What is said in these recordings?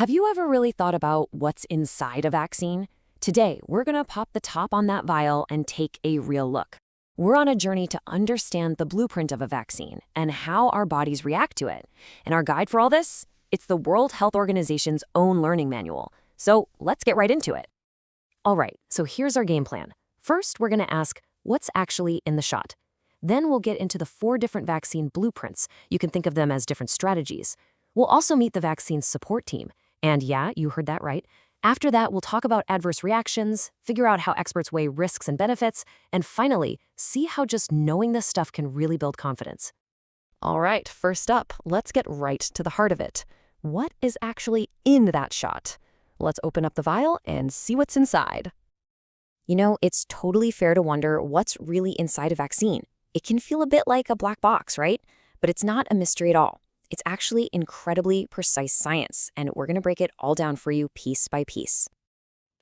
Have you ever really thought about what's inside a vaccine? Today, we're going to pop the top on that vial and take a real look. We're on a journey to understand the blueprint of a vaccine and how our bodies react to it. And our guide for all this? It's the World Health Organization's own learning manual. So let's get right into it. All right, so here's our game plan. First, we're going to ask, what's actually in the shot? Then we'll get into the 4 different vaccine blueprints. You can think of them as different strategies. We'll also meet the vaccine support team. And yeah, you heard that right. After that, we'll talk about adverse reactions, figure out how experts weigh risks and benefits, and finally, see how just knowing this stuff can really build confidence. All right, first up, let's get right to the heart of it. What is actually in that shot? Let's open up the vial and see what's inside. You know, it's totally fair to wonder what's really inside a vaccine. It can feel a bit like a black box, right? But it's not a mystery at all. It's actually incredibly precise science, and we're going to break it all down for you piece by piece.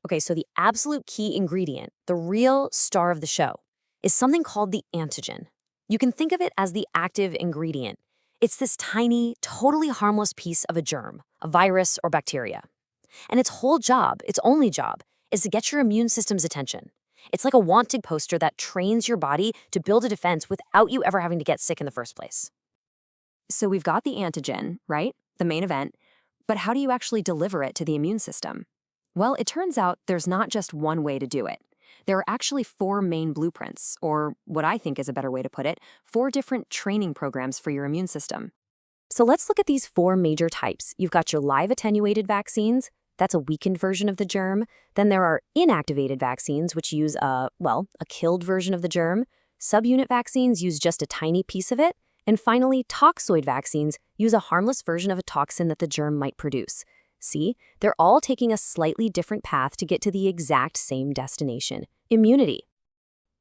Okay, so the absolute key ingredient, the real star of the show, is something called the antigen. You can think of it as the active ingredient. It's this tiny, totally harmless piece of a germ, a virus or bacteria. And its whole job, its only job, is to get your immune system's attention. It's like a wanted poster that trains your body to build a defense without you ever having to get sick in the first place. So we've got the antigen, right? The main event. But how do you actually deliver it to the immune system? Well, it turns out there's not just one way to do it. There are actually 4 main blueprints, or what I think is a better way to put it, 4 different training programs for your immune system. So let's look at these 4 major types. You've got your live attenuated vaccines. That's a weakened version of the germ. Then there are inactivated vaccines, which use a killed version of the germ. Subunit vaccines use just a tiny piece of it. And finally, toxoid vaccines use a harmless version of a toxin that the germ might produce. See, they're all taking a slightly different path to get to the exact same destination, immunity.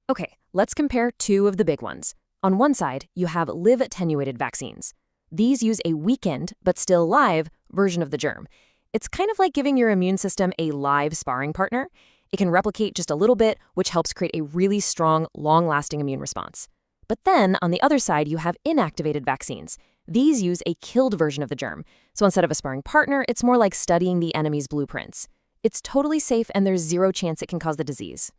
Okay, let's compare 2 of the big ones. On one side, you have live attenuated vaccines. These use a weakened, but still live, version of the germ. It's kind of like giving your immune system a live sparring partner. It can replicate just a little bit, which helps create a really strong, long-lasting immune response. But then, on the other side, you have inactivated vaccines. These use a killed version of the germ. So instead of a sparring partner, it's more like studying the enemy's blueprints. It's totally safe and there's 0 chance it can cause the disease.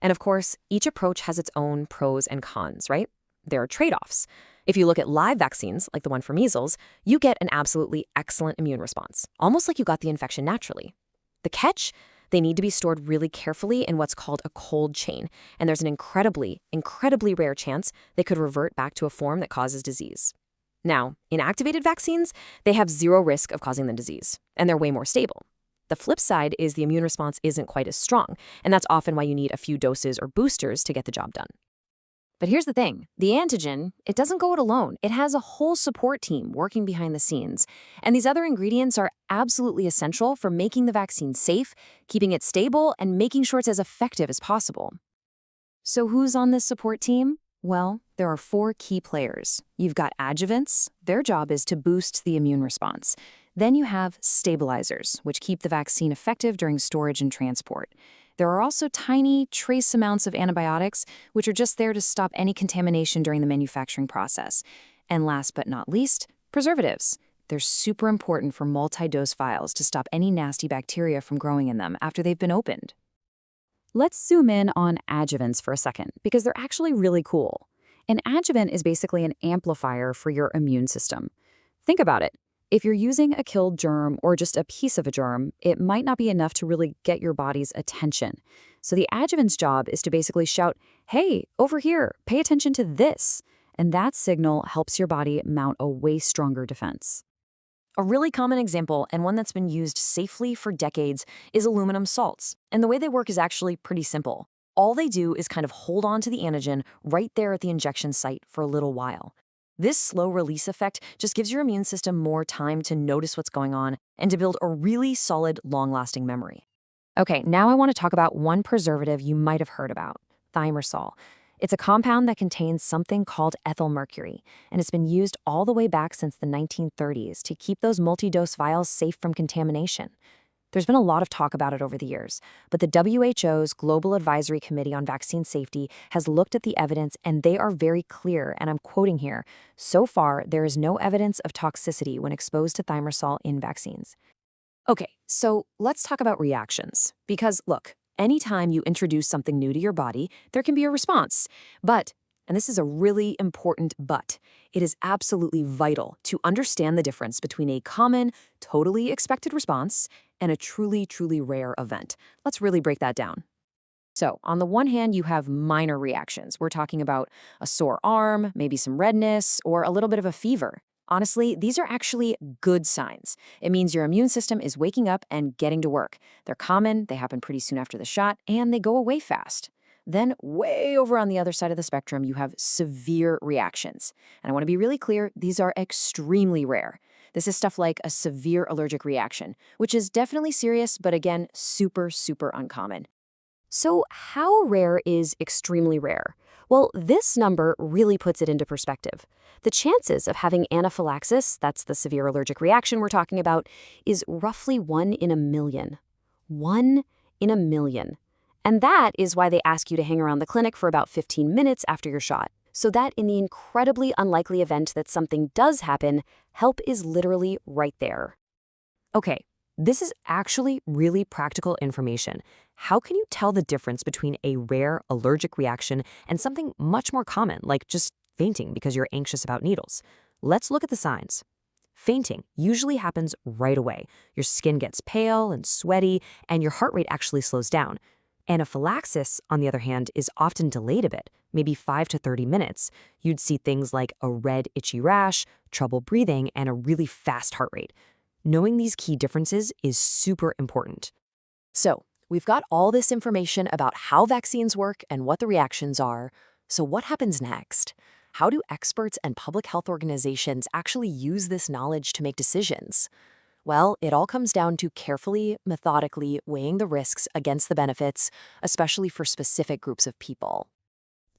And of course, each approach has its own pros and cons, right? There are trade-offs. If you look at live vaccines, like the one for measles, you get an absolutely excellent immune response, almost like you got the infection naturally. The catch? They need to be stored really carefully in what's called a cold chain, and there's an incredibly rare chance they could revert back to a form that causes disease. Now, inactivated vaccines, they have 0 risk of causing the disease, and they're way more stable. The flip side is the immune response isn't quite as strong, and that's often why you need a few doses or boosters to get the job done. But here's the thing, the antigen, it doesn't go it alone. It has a whole support team working behind the scenes. And these other ingredients are absolutely essential for making the vaccine safe, keeping it stable, and making sure it's as effective as possible. So who's on this support team? Well, there are 4 key players. You've got adjuvants. Their job is to boost the immune response. Then you have stabilizers, which keep the vaccine effective during storage and transport. There are also tiny, trace amounts of antibiotics, which are just there to stop any contamination during the manufacturing process. And last but not least, preservatives. They're super important for multi-dose vials to stop any nasty bacteria from growing in them after they've been opened. Let's zoom in on adjuvants for a second, because they're actually really cool. An adjuvant is basically an amplifier for your immune system. Think about it. If you're using a killed germ or just a piece of a germ, it might not be enough to really get your body's attention. So the adjuvant's job is to basically shout, hey, over here, pay attention to this. And that signal helps your body mount a way stronger defense. A really common example, and one that's been used safely for decades, is aluminum salts. And the way they work is actually pretty simple. All they do is kind of hold on to the antigen right there at the injection site for a little while. This slow release effect just gives your immune system more time to notice what's going on and to build a really solid, long-lasting memory. Okay, now I want to talk about one preservative you might have heard about, thimerosal. It's a compound that contains something called ethyl mercury, and it's been used all the way back since the 1930s to keep those multi-dose vials safe from contamination. There's been a lot of talk about it over the years, but the WHO's Global Advisory Committee on Vaccine Safety has looked at the evidence and they are very clear, and I'm quoting here, "So far, there is no evidence of toxicity when exposed to thimerosal in vaccines." Okay, so let's talk about reactions. Because look, anytime you introduce something new to your body, there can be a response. But, and this is a really important but, it is absolutely vital to understand the difference between a common, totally expected response and a truly, truly rare event. Let's really break that down. So, on the one hand, you have minor reactions. We're talking about a sore arm, maybe some redness, or a little bit of a fever. Honestly, these are actually good signs. It means your immune system is waking up and getting to work. They're common, they happen pretty soon after the shot, and they go away fast. Then, way over on the other side of the spectrum, you have severe reactions. And I want to be really clear, these are extremely rare. This is stuff like a severe allergic reaction, which is definitely serious, but again, super, super uncommon. So, how rare is extremely rare? Well, this number really puts it into perspective. The chances of having anaphylaxis, that's the severe allergic reaction we're talking about, is roughly 1 in a million. 1 in a million. And that is why they ask you to hang around the clinic for about 15 minutes after your shot. So that in the incredibly unlikely event that something does happen, help is literally right there. Okay, this is actually really practical information. How can you tell the difference between a rare allergic reaction and something much more common, like just fainting because you're anxious about needles? Let's look at the signs. Fainting usually happens right away. Your skin gets pale and sweaty, and your heart rate actually slows down. Anaphylaxis, on the other hand, is often delayed a bit, maybe 5 to 30 minutes. You'd see things like a red, itchy rash, trouble breathing, and a really fast heart rate. Knowing these key differences is super important. So, we've got all this information about how vaccines work and what the reactions are. So, what happens next? How do experts and public health organizations actually use this knowledge to make decisions? Well, it all comes down to carefully, methodically weighing the risks against the benefits, especially for specific groups of people.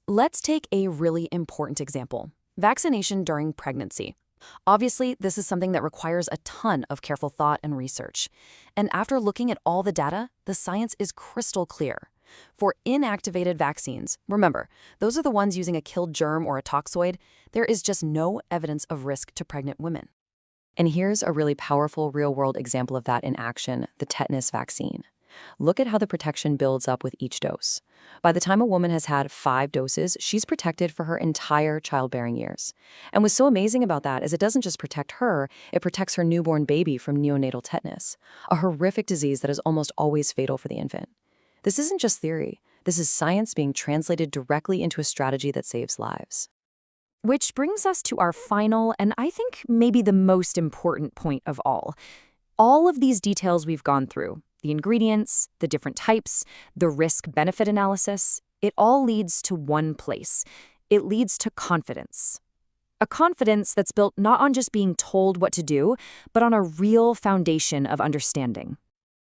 Let's take a really important example: vaccination during pregnancy. Obviously, this is something that requires a ton of careful thought and research. And after looking at all the data, the science is crystal clear. For inactivated vaccines, remember, those are the ones using a killed germ or a toxoid, there is just no evidence of risk to pregnant women. And here's a really powerful real-world example of that in action: the tetanus vaccine. Look at how the protection builds up with each dose. By the time a woman has had 5 doses, she's protected for her entire childbearing years. And what's so amazing about that is it doesn't just protect her, it protects her newborn baby from neonatal tetanus, a horrific disease that is almost always fatal for the infant. This isn't just theory. This is science being translated directly into a strategy that saves lives. Which brings us to our final, and I think maybe the most important point of all. All of these details we've gone through, the ingredients, the different types, the risk-benefit analysis, it all leads to one place. It leads to confidence. A confidence that's built not on just being told what to do, but on a real foundation of understanding.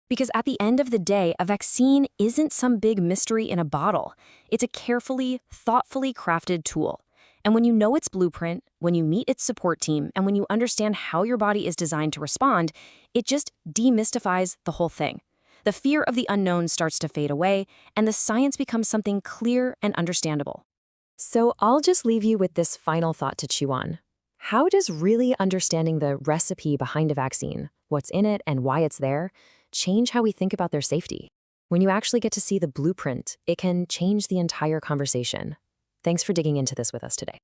Because at the end of the day, a vaccine isn't some big mystery in a bottle. It's a carefully, thoughtfully crafted tool. And when you know its blueprint, when you meet its support team, and when you understand how your body is designed to respond, it just demystifies the whole thing. The fear of the unknown starts to fade away, and the science becomes something clear and understandable. So I'll just leave you with this final thought to chew on. How does really understanding the recipe behind a vaccine, what's in it and why it's there, change how we think about their safety? When you actually get to see the blueprint, it can change the entire conversation. Thanks for digging into this with us today.